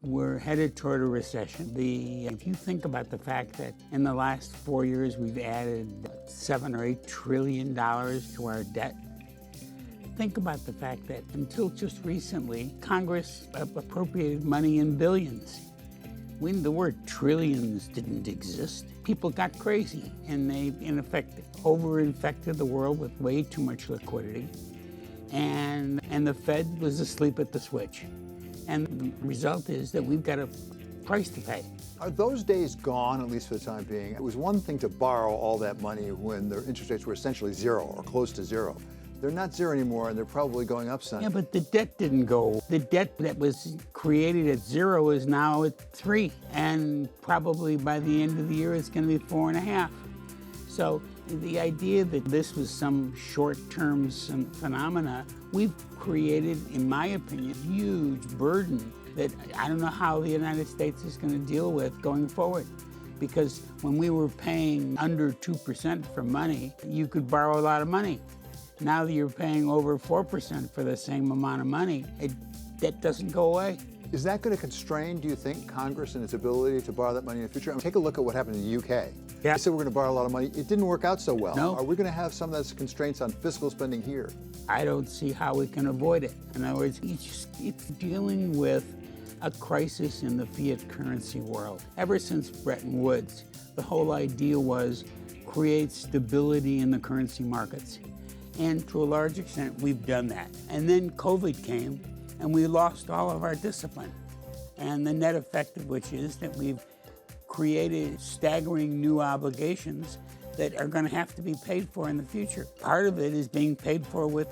We're headed toward a recession. If you think about the fact that in the last 4 years we've added $7 or $8 trillion to our debt, think about the fact that until just recently, Congress appropriated money in billions. When the word trillions didn't exist, people got crazy and they, in effect, overinfected the world with way too much liquidity. And the Fed was asleep at the switch. And the result is that we've got a price to pay. Are those days gone, at least for the time being? It was one thing to borrow all that money when the interest rates were essentially zero or close to zero. They're not zero anymore, and they're probably going up some. Yeah, but the debt didn't go. The debt that was created at 0 is now at 3, and probably by the end of the year it's going to be 4.5. So the idea that this was some short-term phenomena, we've created, in my opinion, a huge burden that I don't know how the United States is going to deal with going forward. Because when we were paying under 2% for money, you could borrow a lot of money. Now that you're paying over 4% for the same amount of money, that doesn't go away. Is that going to constrain, do you think, Congress and its ability to borrow that money in the future? I mean, take a look at what happened in the UK. Yeah. They said we're going to borrow a lot of money. It didn't work out so well. No. Are we going to have some of those constraints on fiscal spending here? I don't see how we can avoid it. In other words, it's dealing with a crisis in the fiat currency world. Ever since Bretton Woods, the whole idea was create stability in the currency markets. And to a large extent, we've done that. And then COVID came, and we lost all of our discipline. And the net effect of which is that we've created staggering new obligations that are going to have to be paid for in the future. Part of it is being paid for with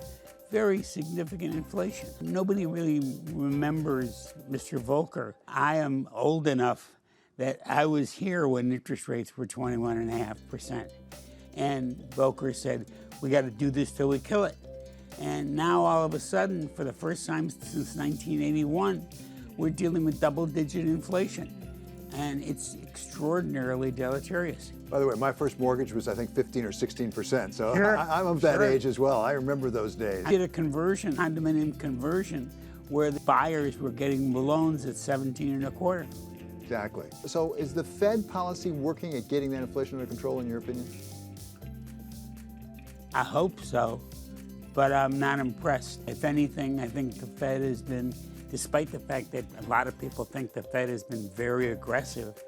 very significant inflation. Nobody really remembers Mr. Volcker. I am old enough that I was here when interest rates were 21.5%. And Volcker said, we got to do this till we kill it. And now all of a sudden, for the first time since 1981, we're dealing with double-digit inflation. And it's extraordinarily deleterious. By the way, my first mortgage was, I think, 15 or 16%. So Sure. I'm of that Sure. age as well. I remember those days. I did a conversion, condominium conversion, where the buyers were getting loans at 17.25. Exactly. So is the Fed policy working at getting that inflation under control, in your opinion? I hope so, but I'm not impressed. If anything, I think the Fed has been, despite the fact that a lot of people think the Fed has been very aggressive,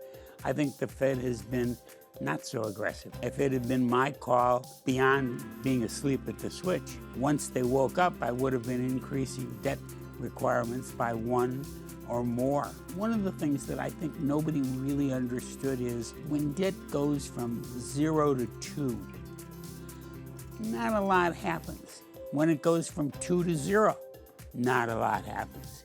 I think the Fed has been not so aggressive. If it had been my call, beyond being asleep at the switch, once they woke up, I would have been increasing debt requirements by 1 or more. One of the things that I think nobody really understood is when debt goes from 0 to 2, not a lot happens. When it goes from 2 to 0, not a lot happens.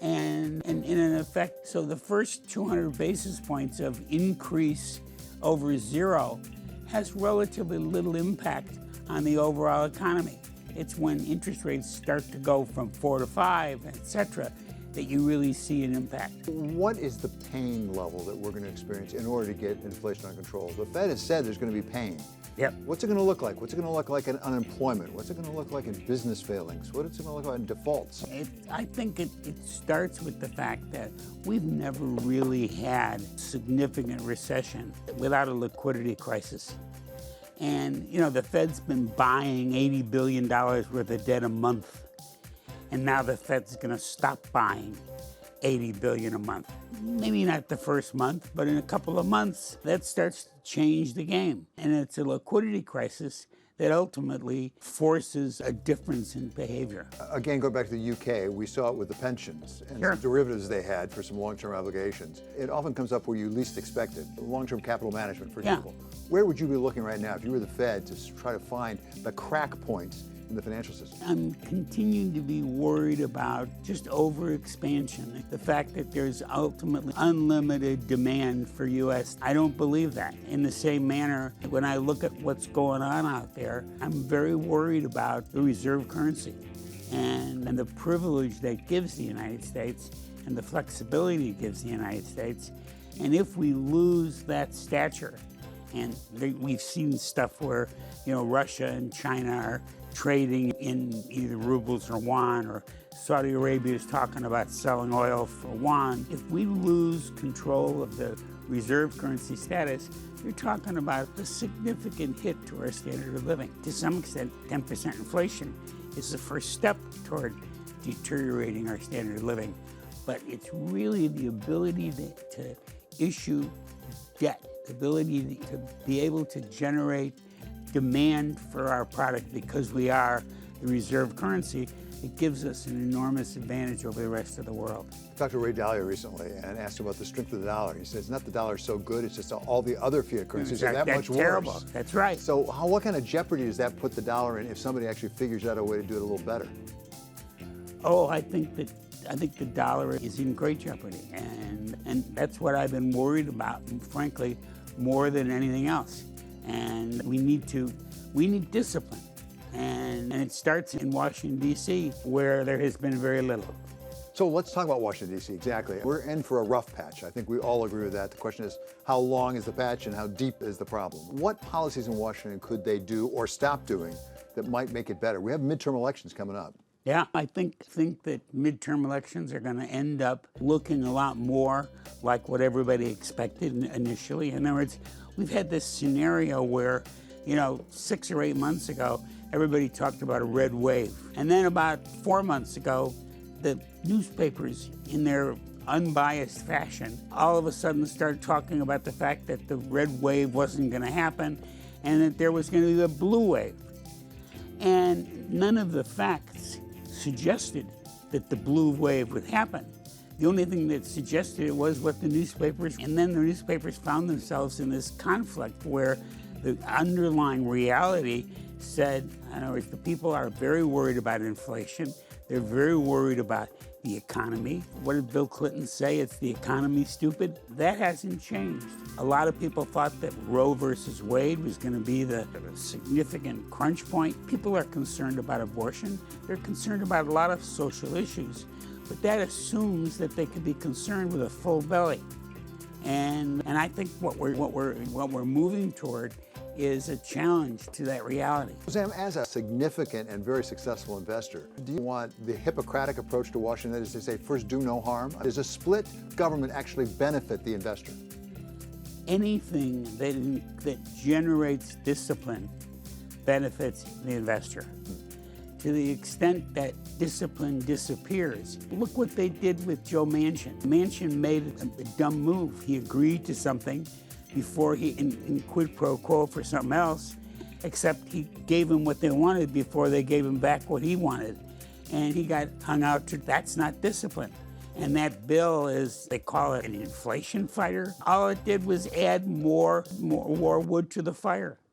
And in effect, so the first 200 basis points of increase over 0 has relatively little impact on the overall economy. It's when interest rates start to go from 4 to 5, et cetera, that you really see an impact. What is the pain level that we're going to experience in order to get inflation under control? The Fed has said there's going to be pain. Yep. What's it going to look like? What's it going to look like in unemployment? What's it going to look like in business failings? What is it going to look like in defaults? I think it starts with the fact that we've never really had significant recession without a liquidity crisis. And, you know, the Fed's been buying $80 billion worth of debt a month. And now the Fed's going to stop buying $80 billion a month. Maybe not the first month, but in a couple of months, that starts to change the game. And it's a liquidity crisis that ultimately forces a difference in behavior. Again, going back to the UK, we saw it with the pensions and Sure. some derivatives they had for some long-term obligations. It often comes up where you least expect it. Long-term capital management, for example. Where would you be looking right now if you were the Fed to try to find the crack points in the financial system? I'm continuing to be worried about just overexpansion. The fact that there's ultimately unlimited demand for U.S. I don't believe that. In the same manner, when I look at what's going on out there, I'm very worried about the reserve currency and the privilege that gives the United States and the flexibility it gives the United States. And if we lose that stature, and we've seen stuff where, you know, Russia and China are trading in either rubles or yuan, or Saudi Arabia is talking about selling oil for yuan. If we lose control of the reserve currency status, you're talking about a significant hit to our standard of living. To some extent, 10% inflation is the first step toward deteriorating our standard of living. But it's really the ability to issue debt, the ability to be able to generate demand for our product because we are the reserve currency. It gives us an enormous advantage over the rest of the world. I talked to Ray Dalio recently and asked him about the strength of the dollar. He says, not the dollar is so good, it's just all the other fiat currencies are that much worse. That's terrible. That's right. So what kind of jeopardy does that put the dollar in if somebody actually figures out a way to do it a little better? Oh, I think the dollar is in great jeopardy, and that's what I've been worried about, frankly, more than anything else. And we need discipline. And it starts in Washington, D.C., where there has been very little. So let's talk about Washington, D.C. Exactly. We're in for a rough patch. I think we all agree with that. The question is, how long is the patch and how deep is the problem? What policies in Washington could they do or stop doing that might make it better? We have midterm elections coming up. Yeah, I think that midterm elections are going to end up looking a lot more like what everybody expected initially. In other words, we've had this scenario where, 6 or 8 months ago, everybody talked about a red wave. And then about 4 months ago, the newspapers, in their unbiased fashion, all of a sudden started talking about the fact that the red wave wasn't going to happen and that there was going to be a blue wave. And none of the facts suggested that the blue wave would happen. The only thing that suggested it was what the newspapers, and then the newspapers found themselves in this conflict where the underlying reality said, in other words, the people are very worried about inflation. They're very worried about the economy. What did Bill Clinton say? It's the economy, stupid. That hasn't changed. A lot of people thought that Roe versus Wade was going to be the significant crunch point. People are concerned about abortion. They're concerned about a lot of social issues. But that assumes that they could be concerned with a full belly. And I think what we're moving toward is a challenge to that reality. Sam, as a significant and very successful investor, do you want the Hippocratic approach to Washington, that is to say, first do no harm? Does a split government actually benefit the investor? Anything that generates discipline benefits the investor. To the extent that discipline disappears. Look what they did with Joe Manchin. Manchin made a dumb move. He agreed to something before he, in quid pro quo for something else, except he gave them what they wanted before they gave him back what he wanted. And he got hung out to, that's not discipline. And that bill is, they call it an inflation fighter. All it did was add more wood to the fire.